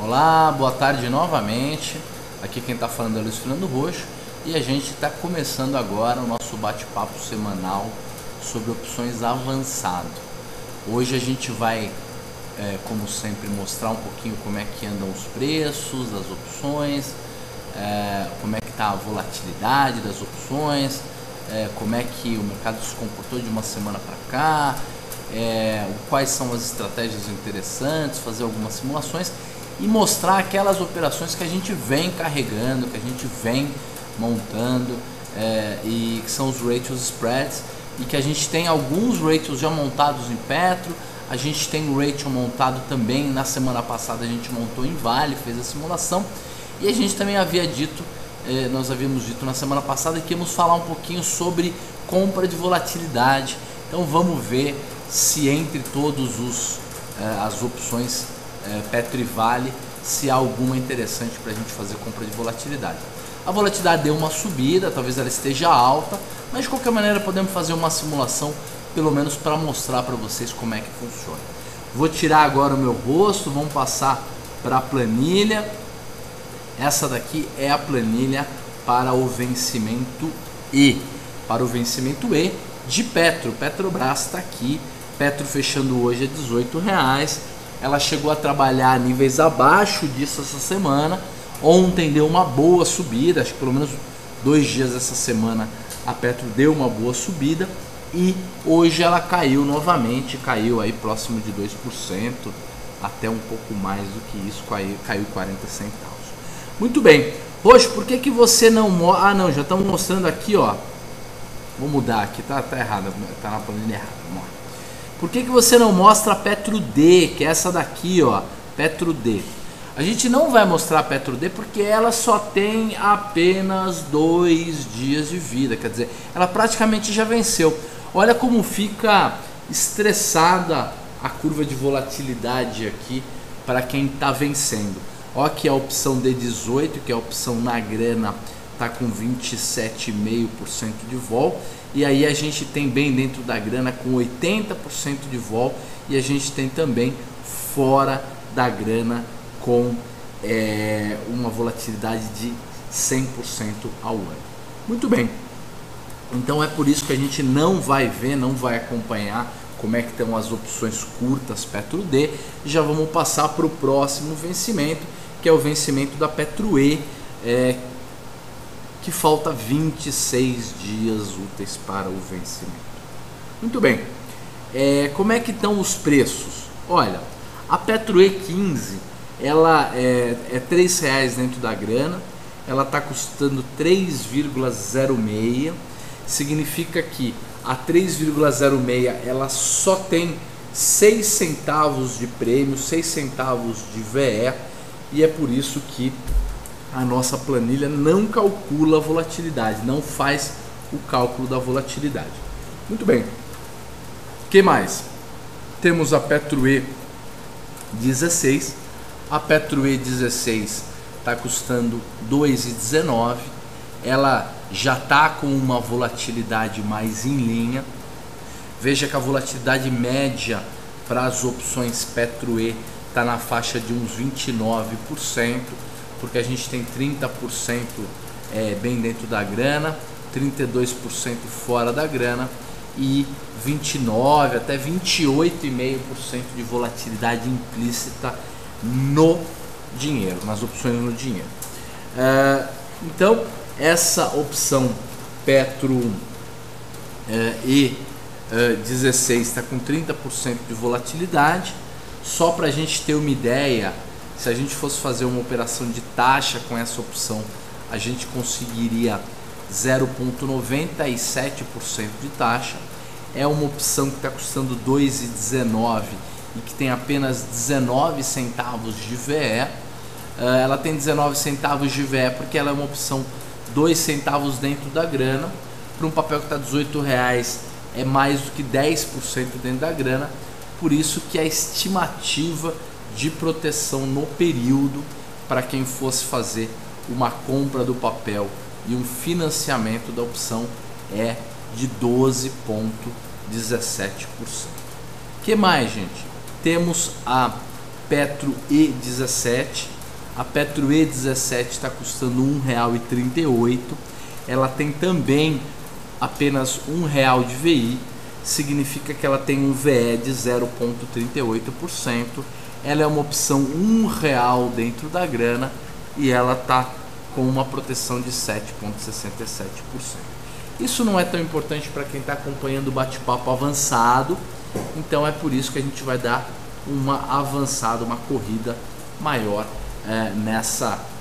Olá, boa tarde novamente. Aqui quem está falando é Luiz Fernando Roxo e a gente está começando agora o nosso bate-papo semanal sobre opções avançado. Hoje a gente vai, como sempre, mostrar um pouquinho como é que andam os preços das opções, como é que está a volatilidade das opções, como é que o mercado se comportou de uma semana para cá, quais são as estratégias interessantes, fazer algumas simulações e mostrar aquelas operações que a gente vem carregando, que a gente vem montando, e que são os ratios spreads, e que a gente tem alguns ratios já montados em Petro, a gente tem um ratio montado também, na semana passada a gente montou em Vale, fez a simulação, e a gente também havia dito, nós havíamos dito na semana passada que íamos falar um pouquinho sobre compra de volatilidade. Então vamos ver se entre todos as opções Petro e Vale, se há alguma interessante para a gente fazer compra de volatilidade. A volatilidade deu uma subida, talvez ela esteja alta, mas de qualquer maneira podemos fazer uma simulação, pelo menos para mostrar para vocês como é que funciona. Vou tirar agora o meu rosto, vamos passar para a planilha. Essa daqui é a planilha para o vencimento E. Para o vencimento E de Petro. Petrobras está aqui. Petro fechando hoje a R$18. Ela chegou a trabalhar a níveis abaixo disso essa semana. Ontem deu uma boa subida, acho que pelo menos 2 dias dessa semana a Petro deu uma boa subida. E hoje ela caiu novamente, caiu aí próximo de 2%, até um pouco mais do que isso, caiu 40 centavos. Muito bem. Roxo, por que você não mostra... Ah não, já estamos mostrando aqui, ó. Vou mudar aqui, tá errado, tá na planilha errada. Vamos lá. Por que você não mostra a Petro D, que é essa daqui, ó, Petro D? A gente não vai mostrar a Petro D porque ela só tem apenas 2 dias de vida, quer dizer, ela praticamente já venceu. Olha como fica estressada a curva de volatilidade aqui para quem está vencendo. Ó, aqui a opção D18, que é a opção na grana, está com 27,5% de vol. E aí a gente tem bem dentro da grana com 80% de vol. E a gente tem também fora da grana com uma volatilidade de 100% ao ano. Muito bem. Então é por isso que a gente não vai ver, não vai acompanhar como é que estão as opções curtas Petro D. Já vamos passar para o próximo vencimento, que é o vencimento da Petro E, que falta 26 dias úteis para o vencimento. Muito bem. Como é que estão os preços? Olha, a Petro E15, ela é R$3 dentro da grana, ela está custando 3,06, significa que a 3,06 ela só tem 6 centavos de prêmio, 6 centavos de VE, e é por isso que a nossa planilha não calcula a volatilidade, não faz o cálculo da volatilidade. Muito bem. O que mais? Temos a Petro E16. A Petro E16 está custando 2,19. Ela já está com uma volatilidade mais em linha. Veja que a volatilidade média para as opções Petro E está na faixa de uns 29%, porque a gente tem 30% bem dentro da grana, 32% fora da grana e 29% até 28,5% de volatilidade implícita no dinheiro, nas opções no dinheiro. Então, essa opção Petro E16 está com 30% de volatilidade. Só para a gente ter uma ideia, se a gente fosse fazer uma operação de taxa com essa opção, a gente conseguiria 0,97% de taxa. É uma opção que está custando 2,19 e que tem apenas 19 centavos de VE. Ela tem 19 centavos de VE porque ela é uma opção 2 centavos dentro da grana. Para um papel que está R$18 é mais do que 10% dentro da grana. Por isso que a estimativa de proteção no período para quem fosse fazer uma compra do papel e um financiamento da opção é de 12,17%. Que mais, gente? Temos a Petro E17. A Petro E17 está custando R$ 1,38. Ela tem também apenas R$ 1 de VI, significa que ela tem um VE de 0,38%. Ela é uma opção R$ 1 dentro da grana e ela está com uma proteção de 7,67%. Isso não é tão importante para quem está acompanhando o bate-papo avançado, então é por isso que a gente vai dar uma avançada, uma corrida maior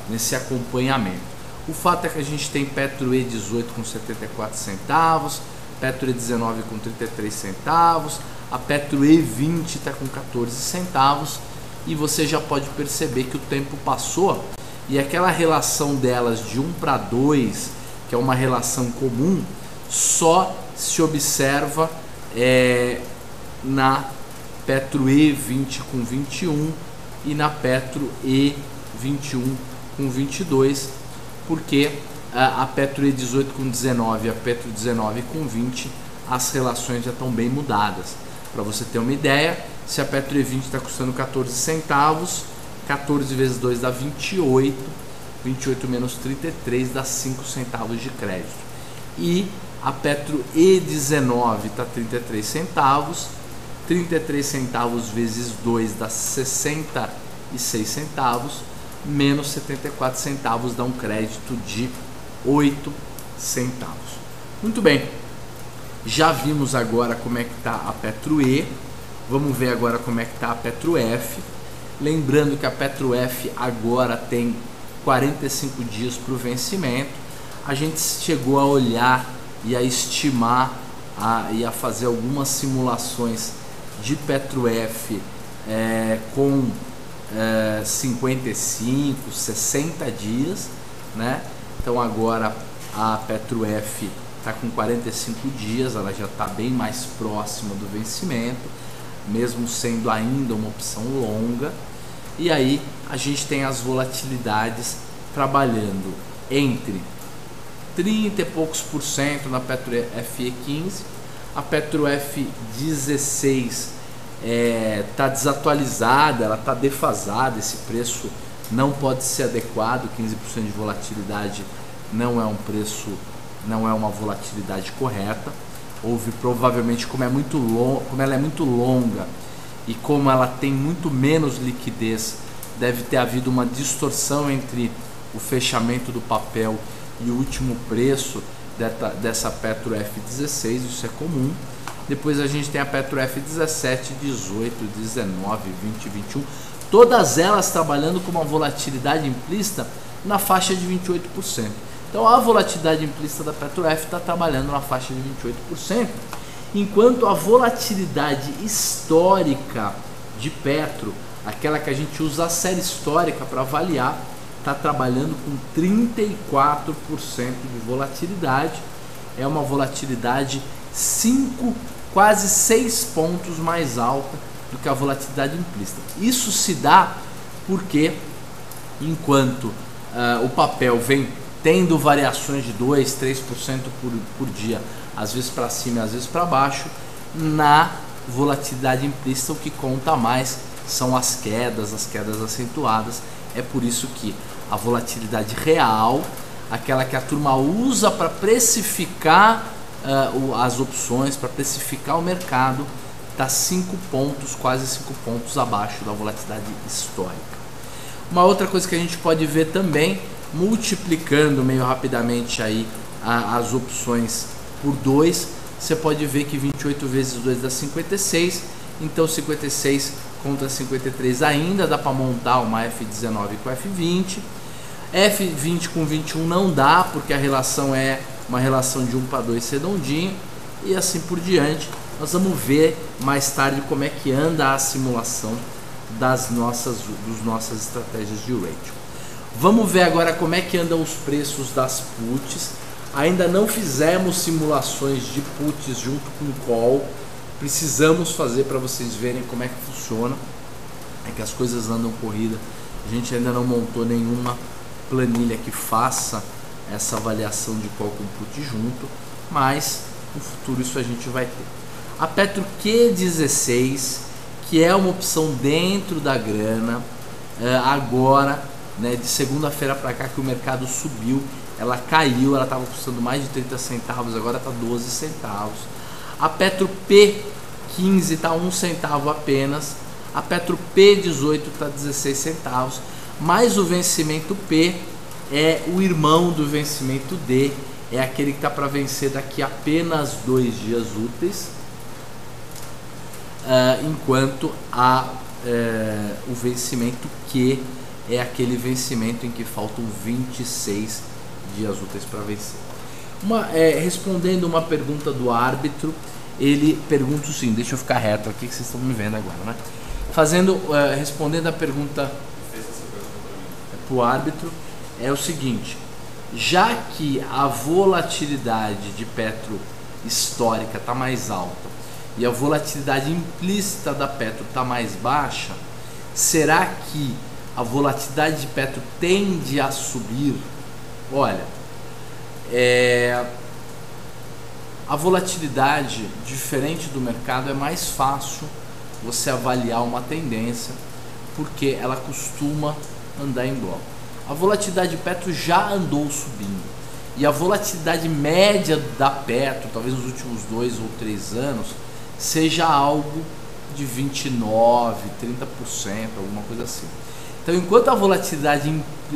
nesse acompanhamento. O fato é que a gente tem Petro E18 com 74 centavos, Petro E19 com 33 centavos, a Petro E20 está com 14 centavos e você já pode perceber que o tempo passou e aquela relação delas de 1 para 2, que é uma relação comum, só se observa na Petro E20 com 21 e na Petro E21 com 22, porque a Petro E18 com 19 e a Petro 19 com 20, as relações já estão bem mudadas. Para você ter uma ideia, se a Petro E20 está custando 14 centavos, 14 vezes 2 dá 28, 28 menos 33 dá 5 centavos de crédito. E a Petro E19 está 33 centavos, 33 centavos vezes 2 dá 66 centavos, menos 74 centavos dá um crédito de 8 centavos. Muito bem, já vimos agora como é que está a Petro E, vamos ver agora como é que está a Petro F. Lembrando que a Petro F agora tem 45 dias para o vencimento. A gente chegou a olhar e a estimar e a fazer algumas simulações de Petro F com 55, 60 dias, né? Então agora a Petro F está com 45 dias, ela já está bem mais próxima do vencimento, mesmo sendo ainda uma opção longa. E aí a gente tem as volatilidades trabalhando entre 30 e poucos por cento na Petro FE15, a Petro F16 está desatualizada, ela está defasada, esse preço não pode ser adequado, 15% de volatilidade não é um preço, não é uma volatilidade correta. Houve provavelmente, como ela é muito longa e como ela tem muito menos liquidez, deve ter havido uma distorção entre o fechamento do papel e o último preço dessa Petro F16, isso é comum. Depois a gente tem a Petro F17, 18, 19, 20, 21, todas elas trabalhando com uma volatilidade implícita na faixa de 28%. Então a volatilidade implícita da Petro F está trabalhando na faixa de 28%, enquanto a volatilidade histórica de Petro, aquela que a gente usa a série histórica para avaliar, está trabalhando com 34% de volatilidade. É uma volatilidade 5, quase 6 pontos mais alta do que a volatilidade implícita. Isso se dá porque, enquanto o papel vem tendo variações de 2, 3% por dia, às vezes para cima e às vezes para baixo, na volatilidade implícita o que conta mais são as quedas acentuadas. É por isso que a volatilidade real, aquela que a turma usa para precificar as opções, para precificar o mercado, está 5 pontos, quase 5 pontos abaixo da volatilidade histórica. Uma outra coisa que a gente pode ver também, multiplicando meio rapidamente aí as opções por 2, você pode ver que 28 vezes 2 dá 56, então 56 contra 53 ainda dá para montar uma F19 com F20, F20 com 21 não dá, porque a relação é uma relação de 1 para 2 redondinho, e assim por diante. Nós vamos ver mais tarde como é que anda a simulação das nossas estratégias de ratio. Vamos ver agora como é que andam os preços das puts. Ainda não fizemos simulações de puts junto com call. Precisamos fazer para vocês verem como é que funciona. É que as coisas andam corrida. A gente ainda não montou nenhuma planilha que faça essa avaliação de call com put junto, mas no futuro isso a gente vai ter. A Petro Q16, que é uma opção dentro da grana. Agora, né, de segunda-feira para cá que o mercado subiu, ela caiu, ela estava custando mais de 30 centavos, agora está 12 centavos. A Petro P15 está 1 centavo apenas, a Petro P18 está 16 centavos, mas o vencimento P é o irmão do vencimento D, é aquele que está para vencer daqui a apenas 2 dias úteis, enquanto o vencimento Q é aquele vencimento em que faltam 26 dias úteis para vencer. Respondendo uma pergunta do árbitro, ele pergunta o seguinte, deixa eu ficar reto aqui que vocês estão me vendo agora, né? Respondendo a pergunta para o árbitro, é o seguinte: já que a volatilidade de Petro histórica está mais alta e a volatilidade implícita da Petro está mais baixa, será que a volatilidade de Petro tende a subir? Olha, a volatilidade, diferente do mercado, é mais fácil você avaliar uma tendência, porque ela costuma andar em bloco. A volatilidade de Petro já andou subindo, e a volatilidade média da Petro, talvez nos últimos 2 ou 3 anos, seja algo de 29%, 30%, alguma coisa assim. Então, enquanto a volatilidade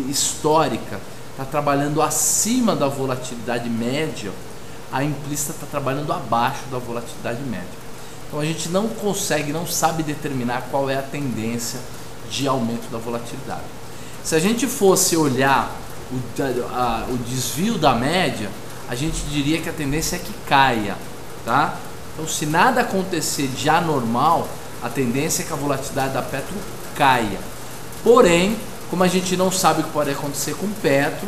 histórica está trabalhando acima da volatilidade média, a implícita está trabalhando abaixo da volatilidade média. Então a gente não sabe determinar qual é a tendência de aumento da volatilidade. Se a gente fosse olhar o desvio da média, a gente diria que a tendência é que caia, tá? Então, se nada acontecer de anormal, a tendência é que a volatilidade da Petro caia. Porém, como a gente não sabe o que pode acontecer com Petro,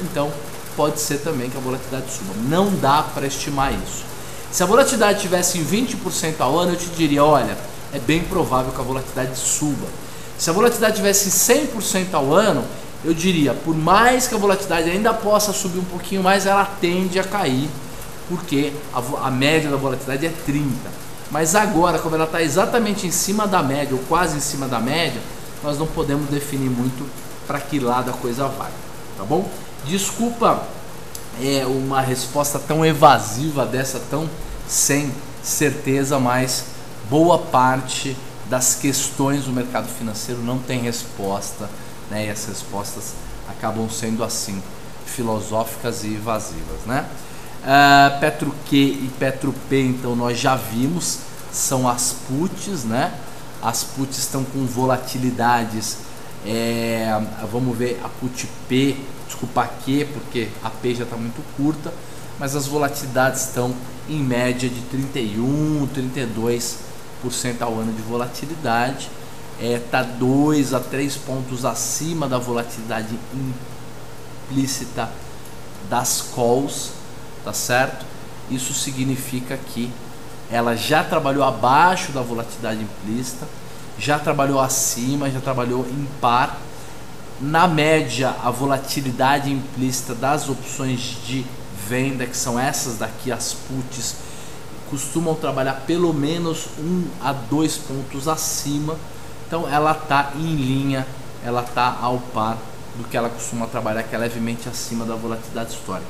então pode ser também que a volatilidade suba. Não dá para estimar isso. Se a volatilidade tivesse em 20% ao ano, eu te diria, olha, é bem provável que a volatilidade suba. Se a volatilidade tivesse 100% ao ano, eu diria, por mais que a volatilidade ainda possa subir um pouquinho mais, ela tende a cair, porque a média da volatilidade é 30%. Mas agora, como ela está exatamente em cima da média, ou quase em cima da média, nós não podemos definir muito para que lado a coisa vai, tá bom? Desculpa uma resposta tão evasiva dessa, tão sem certeza, mas boa parte das questões do mercado financeiro não tem resposta, né? E as respostas acabam sendo assim, filosóficas e evasivas, né? Petro Q e Petro P, então nós já vimos, são as puts, né? As puts estão com volatilidades, vamos ver a put P, desculpa, a Q, porque a P já está muito curta, mas as volatilidades estão em média de 31%, 32% ao ano de volatilidade. Está 2 a 3 pontos acima da volatilidade implícita das calls, tá certo? Isso significa que ela já trabalhou abaixo da volatilidade implícita, já trabalhou acima, já trabalhou em par. Na média, a volatilidade implícita das opções de venda, que são essas daqui, as puts, costumam trabalhar pelo menos 1 a 2 pontos acima. Então ela está em linha, ela está ao par do que ela costuma trabalhar, que é levemente acima da volatilidade histórica.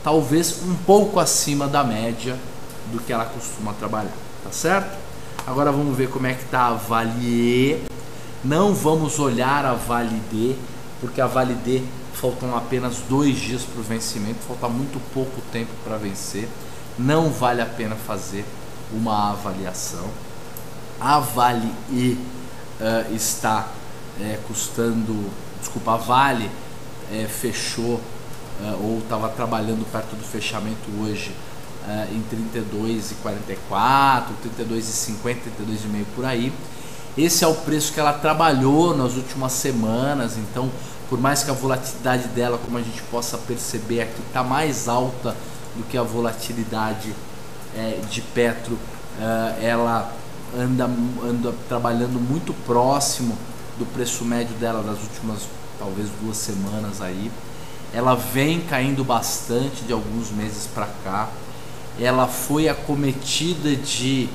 Talvez um pouco acima da média do que ela costuma trabalhar, tá certo? Agora vamos ver como é que está a Vale E. Não vamos olhar a Vale D, porque a Vale D faltam apenas 2 dias para o vencimento, falta muito pouco tempo para vencer, não vale a pena fazer uma avaliação. A Vale E está custando, desculpa, a Vale fechou ou estava trabalhando perto do fechamento hoje em 32,44, 32,50, 32,5 por aí. Esse é o preço que ela trabalhou nas últimas semanas. Então, por mais que a volatilidade dela, como a gente possa perceber aqui, está mais alta do que a volatilidade de Petro, ela anda trabalhando muito próximo do preço médio dela das últimas talvez 2 semanas aí. Ela vem caindo bastante de alguns meses para cá. Ela foi acometida de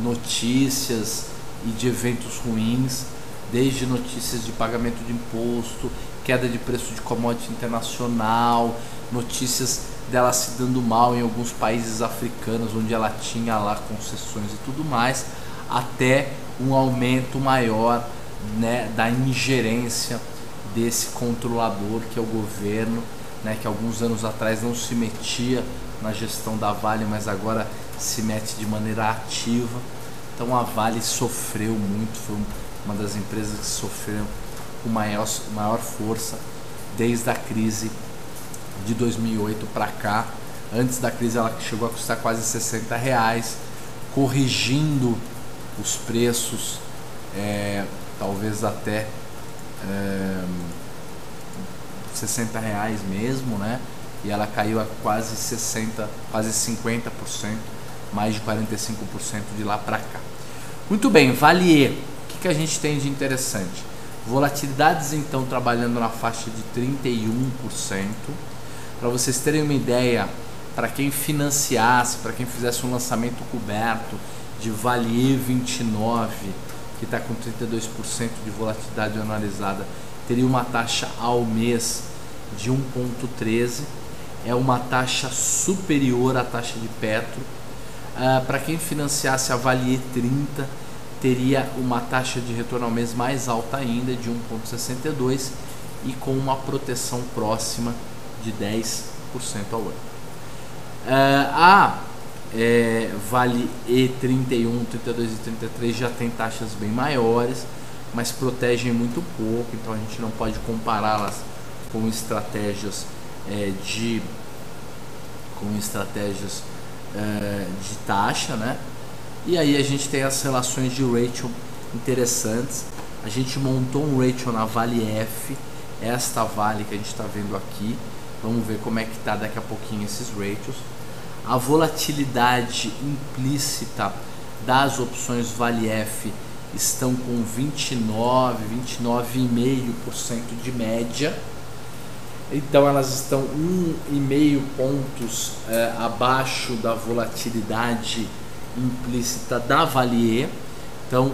notícias e de eventos ruins, desde notícias de pagamento de imposto, queda de preço de commodity internacional, notícias dela se dando mal em alguns países africanos onde ela tinha lá concessões e tudo mais, até um aumento maior, né, da ingerência desse controlador que é o governo, né, que alguns anos atrás não se metia na gestão da Vale, mas agora se mete de maneira ativa. Então a Vale sofreu muito, foi uma das empresas que sofreu com maior força desde a crise de 2008 para cá. Antes da crise ela chegou a custar quase R$60, corrigindo os preços, talvez até R$60 mesmo, né? E ela caiu a quase 60%, quase 50%, mais de 45% de lá para cá. Muito bem, Vale, o que a gente tem de interessante? Volatilidades então trabalhando na faixa de 31%. Para vocês terem uma ideia, para quem financiasse, para quem fizesse um lançamento coberto de Vale 29, que está com 32% de volatilidade anualizada, teria uma taxa ao mês de 1,13. É uma taxa superior à taxa de Petro. Para quem financiasse a Vale 30, teria uma taxa de retorno ao mês mais alta ainda, de 1,62, e com uma proteção próxima de 10% ao ano. Vale E31, 32 e 33 já tem taxas bem maiores, mas protegem muito pouco, então a gente não pode compará-las com estratégias de taxa, né? E aí a gente tem as relações de ratio interessantes. A gente montou um ratio na Vale F, esta Vale que a gente está vendo aqui. Vamos ver como é que está daqui a pouquinho esses ratios. A volatilidade implícita das opções Vale F estão com 29,5% de média. Então elas estão 1,5 pontos abaixo da volatilidade implícita da Vale E. Então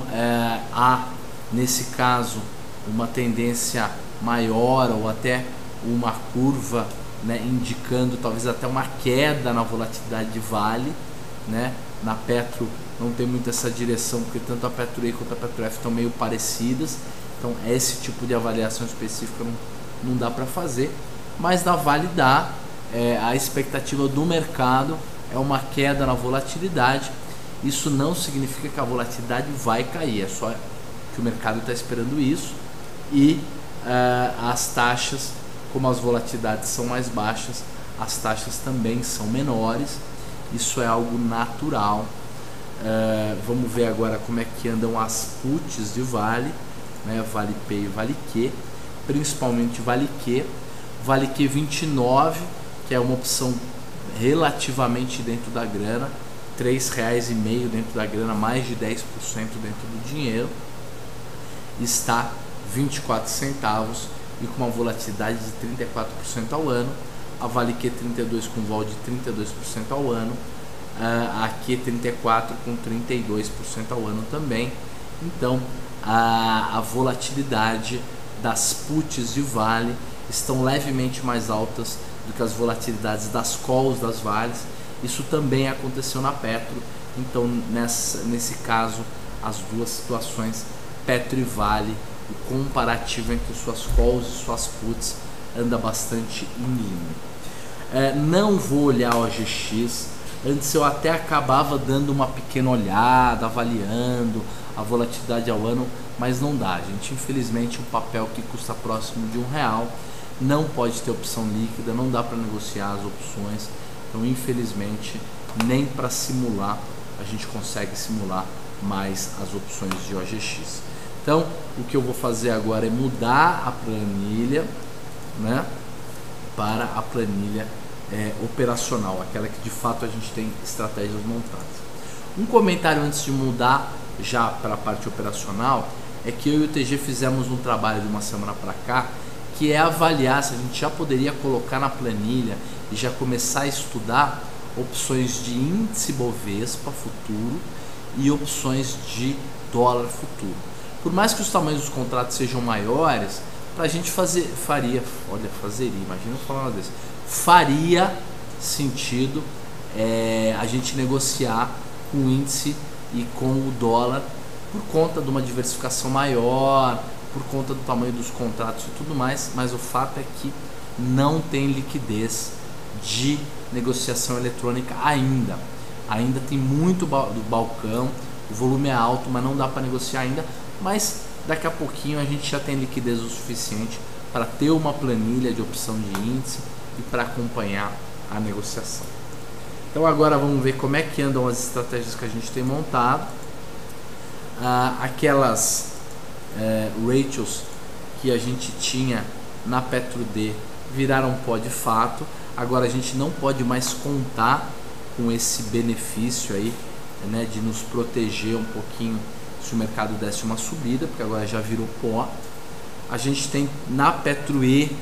há nesse caso uma tendência maior ou até uma curva, né, indicando talvez até uma queda na volatilidade de Vale, né? Na Petro não tem muito essa direção, porque tanto a Petro E quanto a Petro F estão meio parecidas, então esse tipo de avaliação específica não dá para fazer, mas na Vale dá. A expectativa do mercado é uma queda na volatilidade. Isso não significa que a volatilidade vai cair, é só que o mercado está esperando isso, e as taxas, como as volatilidades são mais baixas, as taxas também são menores. Isso é algo natural. Vamos ver agora como é que andam as puts de Vale, né? Vale P e Vale Q, principalmente Vale Q. Vale Q 29, que é uma opção relativamente dentro da grana, R$3,5 dentro da grana, mais de 10% dentro do dinheiro, está 24 centavos e com uma volatilidade de 34% ao ano. A Vale Q32 com vol de 32% ao ano, a Q34 com 32% ao ano também. Então a volatilidade das puts de Vale estão levemente mais altas do que as volatilidades das calls das Vales. Isso também aconteceu na Petro. Então nesse caso as duas situações, Petro e Vale, o comparativo entre suas calls e suas puts anda bastante em linha. Não vou olhar o OGX. Antes eu até acabava dando uma pequena olhada, avaliando a volatilidade ao ano, mas não dá, gente. Infelizmente um papel que custa próximo de R$1 não pode ter opção líquida, não dá para negociar as opções. Então infelizmente nem para simular a gente consegue simular mais as opções de OGX. Então o que eu vou fazer agora é mudar a planilha, né, para a planilha operacional, aquela que de fato a gente tem estratégias montadas. Um comentário antes de mudar já para a parte operacional é que eu e o TG fizemos um trabalho de uma semana para cá, que é avaliar se a gente já poderia colocar na planilha e já começar a estudar opções de índice Bovespa futuro e opções de dólar futuro. Por mais que os tamanhos dos contratos sejam maiores, para a gente faria sentido a gente negociar com o índice e com o dólar por conta de uma diversificação maior, por conta do tamanho dos contratos e tudo mais, mas o fato é que não tem liquidez de negociação eletrônica ainda. Ainda tem muito do balcão, o volume é alto, mas não dá para negociar ainda, mas daqui a pouquinho a gente já tem liquidez o suficiente para ter uma planilha de opção de índice e para acompanhar a negociação. Então agora vamos ver como é que andam as estratégias que a gente tem montado. Aquelas ratios que a gente tinha na PetroD viraram pó de fato. Agora a gente não pode mais contar com esse benefício aí, né, de nos proteger um pouquinho se o mercado desse uma subida, porque agora já virou pó. A gente tem na PetroE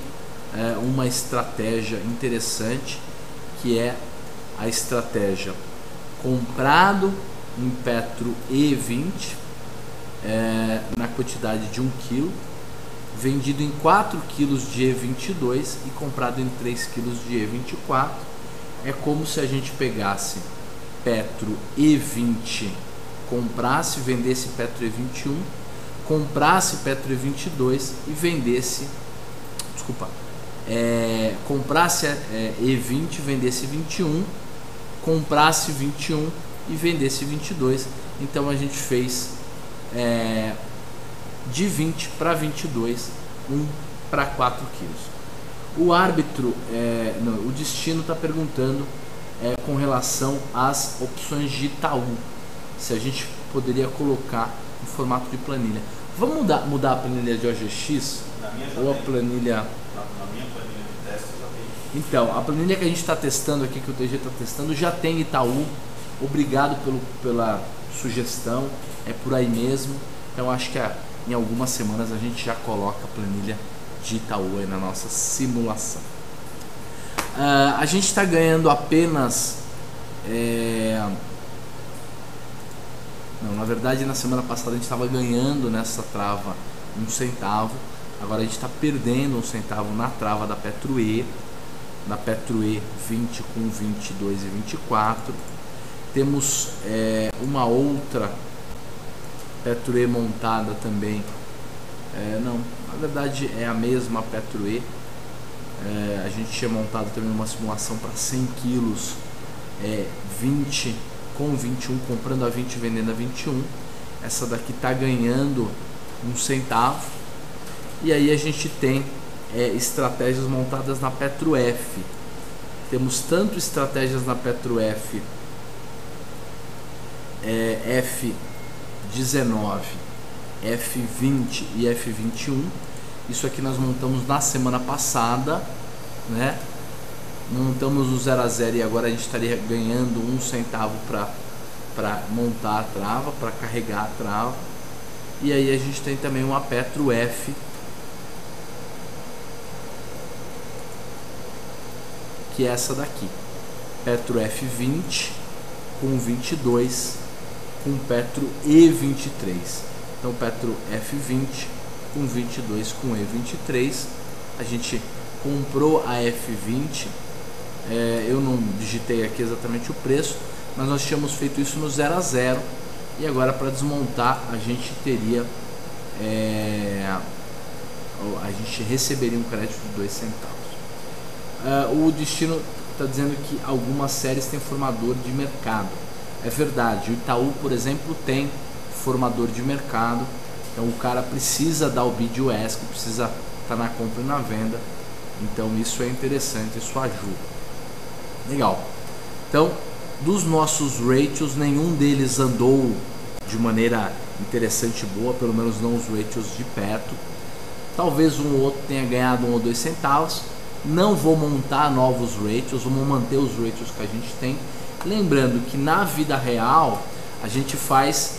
uma estratégia interessante, que é a estratégia comprado em Petro E20 na quantidade de 1 kg, vendido em 4 kg de E22 e comprado em 3 kg de E24. É como se a gente pegasse Petro E20, comprasse, vendesse Petro E21, comprasse Petro E22 e vendesse, comprasse E20, vendesse 21, comprasse 21 e vendesse 22. Então a gente fez de 20 para 22, 1 para 4 quilos. O árbitro, o destino está perguntando com relação às opções de Itaú, se a gente poderia colocar em formato de planilha. Vamos mudar a planilha de OGX? Ou a planilha... Na minha planilha de teste já tem. Então, a planilha que a gente está testando aqui, que o TG está testando, já tem Itaú. Obrigado pela sugestão, é por aí mesmo. Então acho que em algumas semanas a gente já coloca a planilha de Itaú aí na nossa simulação. A gente está ganhando apenas... Não, na verdade na semana passada a gente estava ganhando nessa trava 1 centavo. Agora a gente está perdendo 1 centavo na trava da PetroE, na PetroE 20 com 22 e 24. Temos uma outra PetroE montada também. Não, na verdade é a mesma PetroE. A gente tinha montado também uma simulação para 100 quilos, 20 com 21, comprando a 20 e vendendo a 21. Essa daqui está ganhando 1 centavo. E aí a gente tem estratégias montadas na PetroF. Temos tanto estratégias na PetroF F19, F20 e F21. Isso aqui nós montamos na semana passada, né? Montamos o 0 a 0 e agora a gente estaria ganhando 1 centavo para montar a trava, para carregar a trava. E aí a gente tem também uma PetroF, que é essa daqui, PetroF 20 com 22, com Petro E23. Então Petro F20 com 22 com E23. A gente comprou a F20, eu não digitei aqui exatamente o preço, mas nós tínhamos feito isso no 0 a 0 e agora para desmontar a gente teria a gente receberia um crédito de 2 centavos. O destino está dizendo que algumas séries têm formador de mercado. É verdade, o Itaú, por exemplo, tem formador de mercado. Então o cara precisa dar o bid e o ask, precisa estar na compra e na venda. Então isso é interessante, isso ajuda. Legal. Então, dos nossos ratios, nenhum deles andou de maneira interessante e boa, pelo menos não os ratios de perto. Talvez um ou outro tenha ganhado 1 ou 2 centavos. Não vou montar novos ratios, vamos manter os ratios que a gente tem. Lembrando que na vida real a gente faz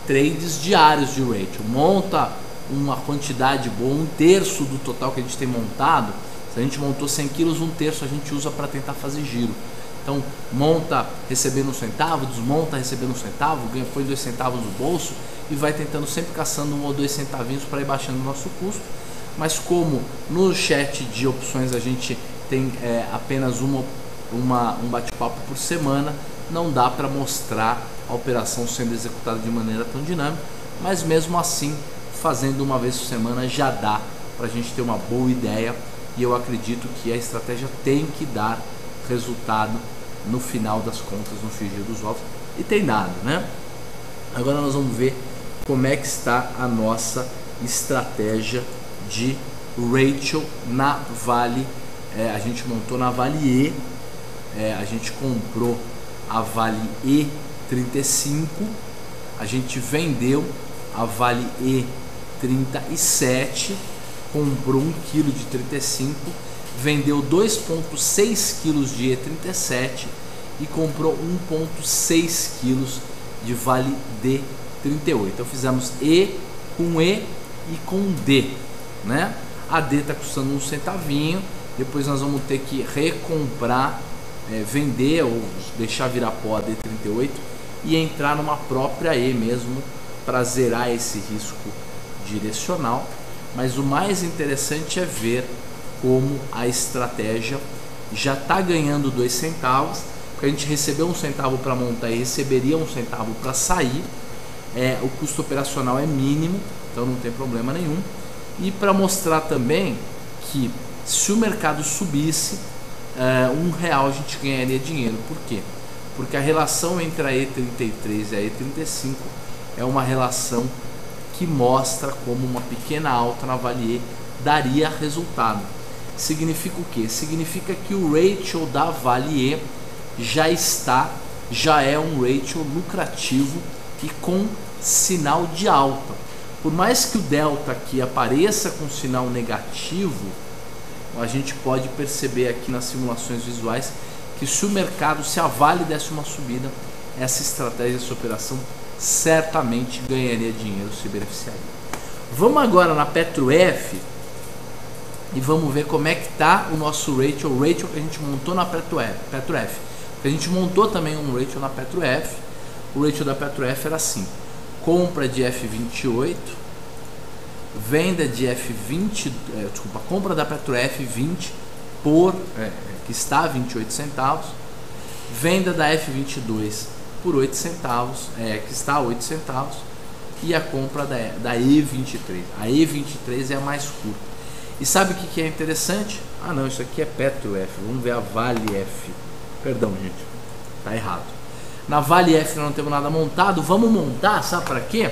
trades diários de ratio, monta uma quantidade boa, 1/3 do total que a gente tem montado. Se a gente montou 100 quilos, 1/3 a gente usa para tentar fazer giro. Então monta recebendo um centavo, desmonta recebendo um centavo, ganha, põe 2 centavos no bolso e vai tentando sempre caçando 1 ou 2 centavinhos para ir baixando o nosso custo. Mas como no chat de opções a gente tem apenas um bate-papo por semana, não dá para mostrar a operação sendo executada de maneira tão dinâmica, mas mesmo assim, fazendo uma vez por semana já dá para a gente ter uma boa ideia, e eu acredito que a estratégia tem que dar resultado no final das contas, no frigir dos ovos, e tem dado, né? Agora nós vamos ver como é que está a nossa estratégia de Rachel na Vale. A gente montou na Vale E, a gente comprou a Vale E35, a gente vendeu a Vale E37, comprou 1 kg de 35, vendeu 2,6 kg de E37 e comprou 1,6 kg de Vale D38. Então fizemos E e com D, né? A D está custando 1 centavinho, depois nós vamos ter que recomprar, vender ou deixar virar pó a D38 e entrar numa própria E mesmo para zerar esse risco direcional. Mas o mais interessante é ver como a estratégia já está ganhando 2 centavos, porque a gente recebeu 1 centavo para montar e receberia 1 centavo para sair. O custo operacional é mínimo, então não tem problema nenhum. E para mostrar também que se o mercado subisse, R$1 a gente ganharia dinheiro. Por quê? Porque a relação entre a E33 e a E35 é uma relação que mostra como uma pequena alta na Vale E daria resultado. Significa o quê? Significa que o ratio da Vale E já é um ratio lucrativo e com sinal de alta. Por mais que o delta aqui apareça com sinal negativo, a gente pode perceber aqui nas simulações visuais que se o mercado, se a Vale desse uma subida, essa estratégia, essa operação certamente ganharia dinheiro, se beneficiaria. Vamos agora na PetroF e vamos ver como é que está o nosso ratio, o ratio que a gente montou na PetroF. A gente montou também um ratio na PetroF. O ratio da PetroF era assim: compra de F28, venda de F20, compra da PetroF 20 que está a 28 centavos, venda da F22 por 8 centavos, que está a 8 centavos, e a compra da E23. A E23 é a mais curta. E sabe o que é interessante? Ah não, isso aqui é PetroF, vamos ver a Vale F. Perdão, gente, tá errado. Na Vale F não temos nada montado, vamos montar, sabe para quê?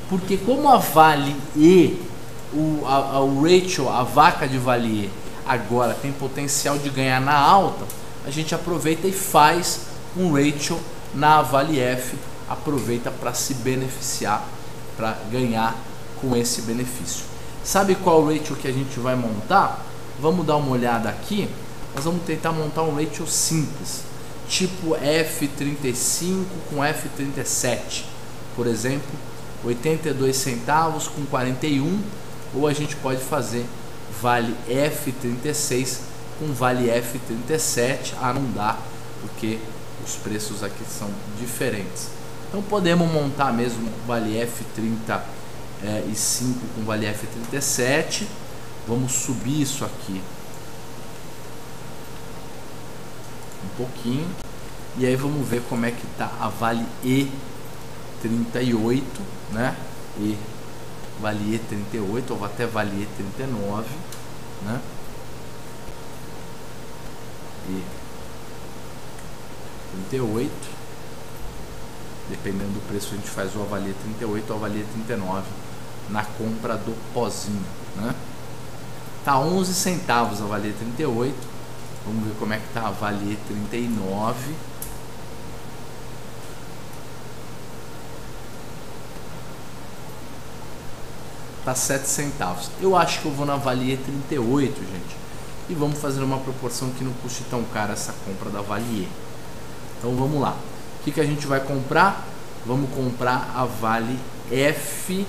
Porque como a Vale E, o ratio, a vaca de Vale E agora tem potencial de ganhar na alta, a gente aproveita e faz um ratio na Vale F, aproveita para se beneficiar, para ganhar com esse benefício. Sabe qual o ratio que a gente vai montar? Vamos dar uma olhada aqui. Nós vamos tentar montar um ratio simples, tipo F35 com F37, por exemplo, 82 centavos com 41, ou a gente pode fazer Vale F36 com Vale F37. Não dá, porque os preços aqui são diferentes. Então podemos montar mesmo Vale F35 com Vale F37. Vamos subir isso aqui um pouquinho e aí vamos ver como é que tá a Vale E38, né? Vale E38 ou até Vale E39, né? E38, dependendo do preço a gente faz o Vale E38 ou o Vale E39 na compra do pozinho, né? Tá 11 centavos a Vale E38. Vamos ver como é que tá a Vale E39. Tá 7 centavos. Eu acho que eu vou na Vale E38, gente. E vamos fazer uma proporção que não custe tão cara essa compra da Vale E. Então vamos lá. O que a gente vai comprar? Vamos comprar a Vale F36.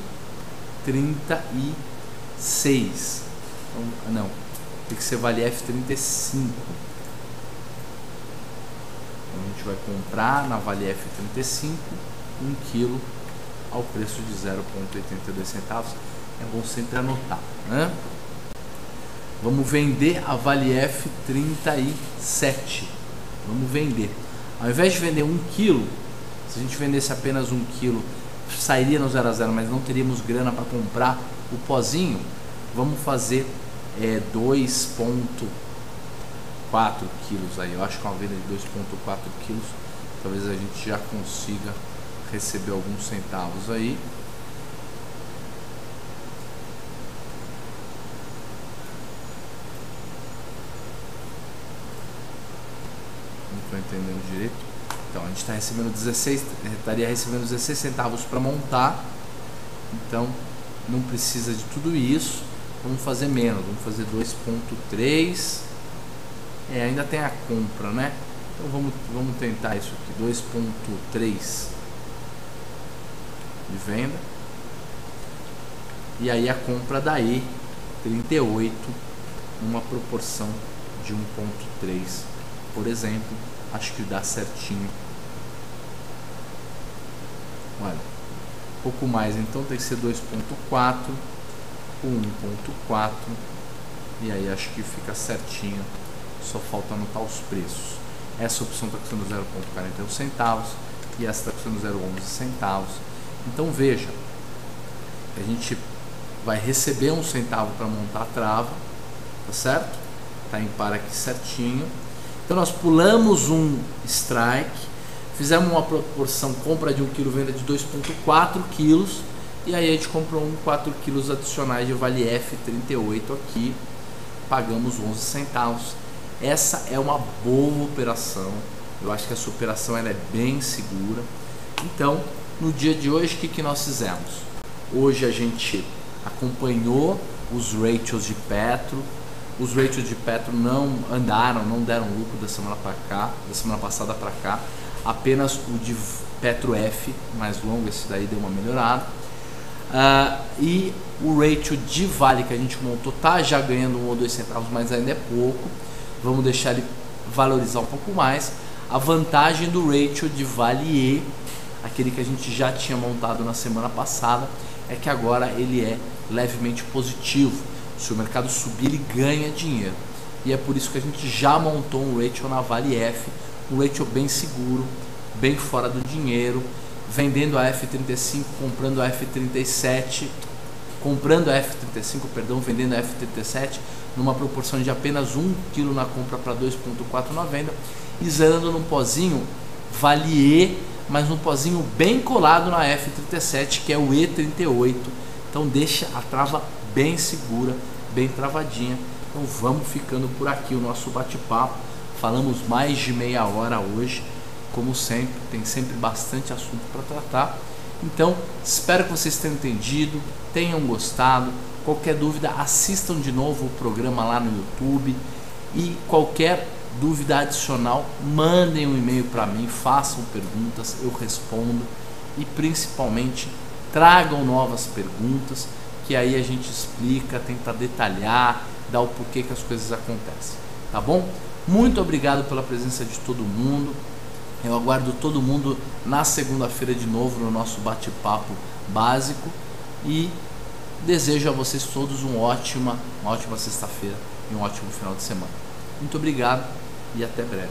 Não, tem que ser Vale F35. Então a gente vai comprar na Vale F35 1 kg ao preço de 0,82 centavos. É bom sempre anotar, né? Vamos vender a Vale F37. Vamos vender. Ao invés de vender 1 kg, se a gente vendesse apenas 1 kg, sairia no 0 a 0, mas não teríamos grana para comprar o pozinho. Vamos fazer 2,4 quilos aí. Eu acho que uma venda de 2,4 quilos, talvez a gente já consiga receber alguns centavos aí. Não estou entendendo direito. Então a gente está recebendo 16, estaria recebendo 16 centavos para montar. Então não precisa de tudo isso. Vamos fazer menos, vamos fazer 2,3. Ainda tem a compra, né? Então vamos tentar isso aqui, 2,3 de venda. E aí a compra da E38, uma proporção de 1,3, por exemplo. Acho que dá certinho. Olha, um pouco mais, então tem que ser 2,4 com 1,4. E aí acho que fica certinho. Só falta anotar os preços. Essa opção está custando 0,41 centavos e essa está custando 0,11 centavos. Então veja, a gente vai receber 1 centavo para montar a trava, tá certo? Tá em par aqui certinho. Então nós pulamos um strike, fizemos uma proporção compra de 1 kg, venda de 2,4 quilos, e aí a gente comprou 4 quilos adicionais de Vale F38 aqui, pagamos 11 centavos. Essa é uma boa operação. Eu acho que essa operação ela é bem segura. Então, no dia de hoje, o que nós fizemos? Hoje a gente acompanhou os ratios de Petro. Os ratios de Petro não andaram, não deram lucro da semana passada para cá. Apenas o de Petro F, mais longo, esse daí deu uma melhorada. E o ratio de Vale que a gente montou tá já ganhando 1 ou 2 centavos, mas ainda é pouco. Vamos deixar ele valorizar um pouco mais. A vantagem do ratio de Vale E, aquele que a gente já tinha montado na semana passada, é que agora ele é levemente positivo. Se o mercado subir, ele ganha dinheiro. E é por isso que a gente já montou um ratio na Vale F, um ratio bem seguro, bem fora do dinheiro, vendendo a F35, comprando a F37, vendendo a F37 numa proporção de apenas 1 kg na compra para 2,4 na venda, e zerando num pozinho Vale E, mas num pozinho bem colado na F37, que é o E38. Então deixa a trava bem segura, bem travadinha. Então vamos ficando por aqui o nosso bate-papo. Falamos mais de meia hora hoje, como sempre, tem sempre bastante assunto para tratar. Então espero que vocês tenham entendido, tenham gostado. Qualquer dúvida, assistam de novo o programa lá no YouTube, e qualquer dúvida adicional, mandem um e-mail para mim, façam perguntas, eu respondo, e principalmente tragam novas perguntas, que aí a gente explica, tenta detalhar, dá o porquê que as coisas acontecem, tá bom? Muito obrigado pela presença de todo mundo. Eu aguardo todo mundo na segunda-feira de novo no nosso bate-papo básico, e desejo a vocês todos uma ótima sexta-feira e um ótimo final de semana. Muito obrigado e até breve.